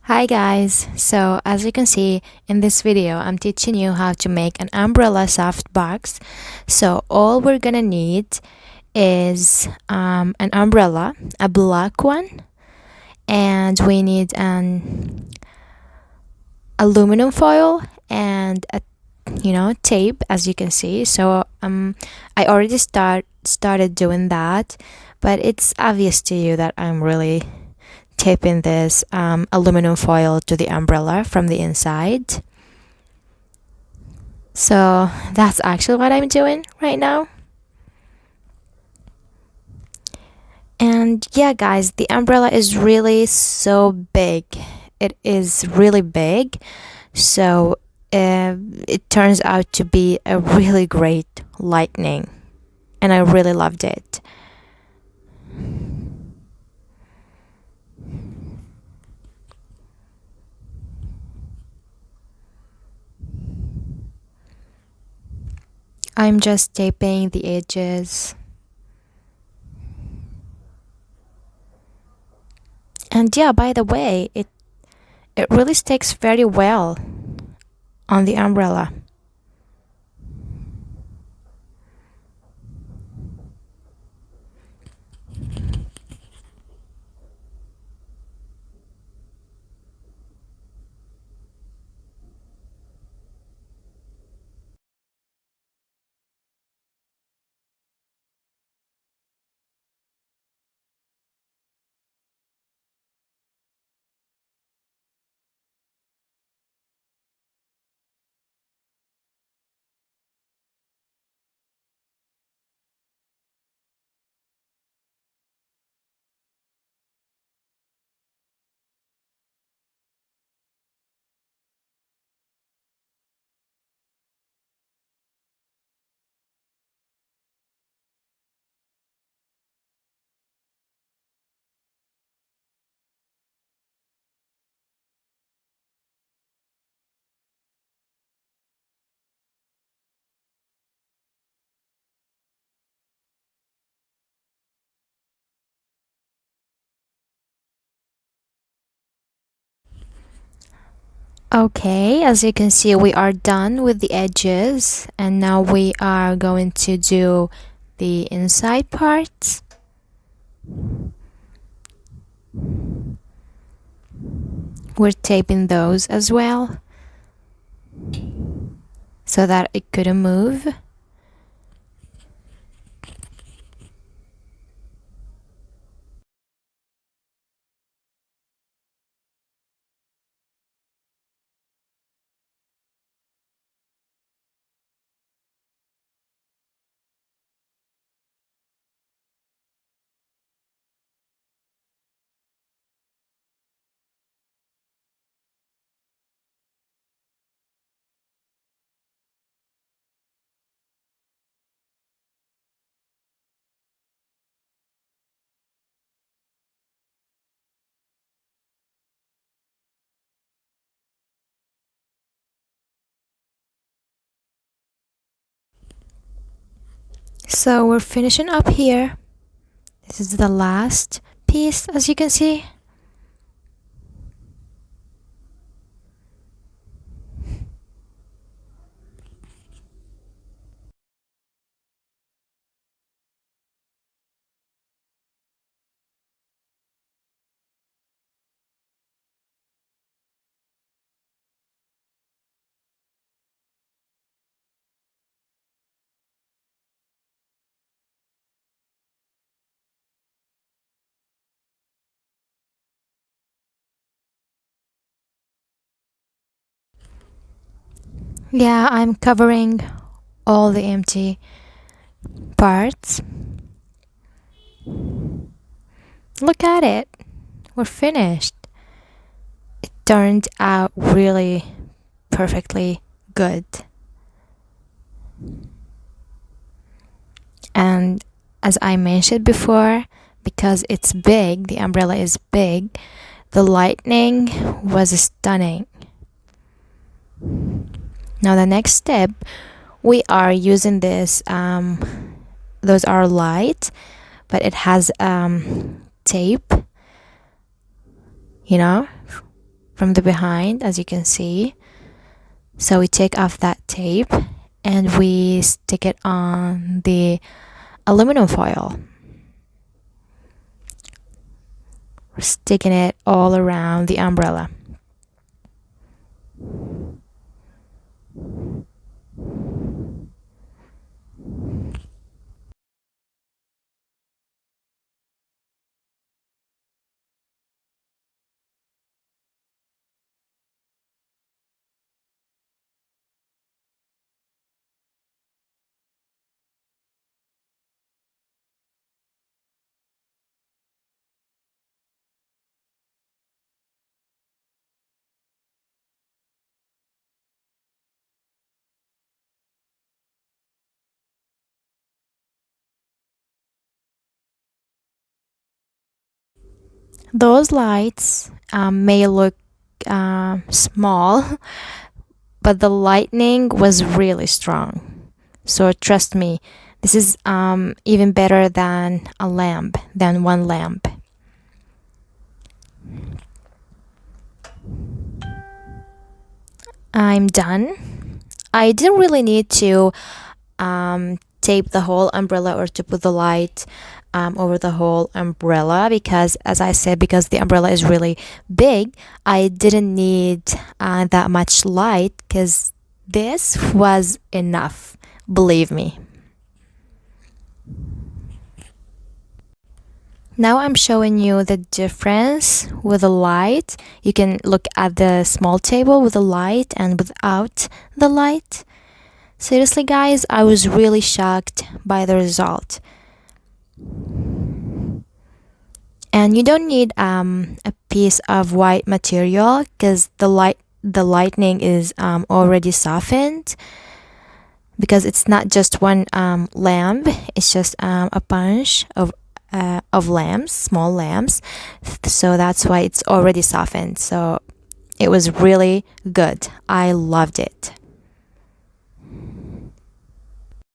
Hi guys, so as you can see in this video, I'm teaching you how to make an umbrella softbox. So all we're gonna need is an umbrella, a black one, and we need an aluminum foil and a tape, as you can see. So I already started doing that, but it's obvious to you that I'm really taping this aluminum foil to the umbrella from the inside. So that's actually what I'm doing right now. And yeah, guys, the umbrella is really so big. It is really big. So it turns out to be a really great lightning. And I really loved it. I'm just taping the edges. And yeah, by the way, it really sticks very well on the umbrella. Okay, as you can see, we are done with the edges, and now we are going to do the inside parts. We're taping those as well so that it couldn't move. So we're finishing up here. This is the last piece, as you can see. Yeah, I'm covering all the empty parts. Look at it. We're finished. It turned out really perfectly good. And as I mentioned before, because it's big, the umbrella is big, the lightning was stunning. Now the next step, we are using this, those are light, but it has tape, you know, from the behind, as you can see. So we take off that tape and we stick it on the aluminum foil. We're sticking it all around the umbrella. Those lights may look small, but the lightning was really strong. So trust me, this is even better than a lamp, than one lamp. I'm done. I didn't really need to tape the whole umbrella or to put the light over the whole umbrella, because as I said, because the umbrella is really big, I didn't need that much light, because this was enough, believe me. Now I'm showing you the difference with the light. You can look at the small table with the light and without the light. Seriously guys, I was really shocked by the result. And you don't need a piece of white material, because the lightning is already softened, because it's not just one lamp, it's just a bunch of lamps, small lamps, so that's why it's already softened. So it was really good. I loved it.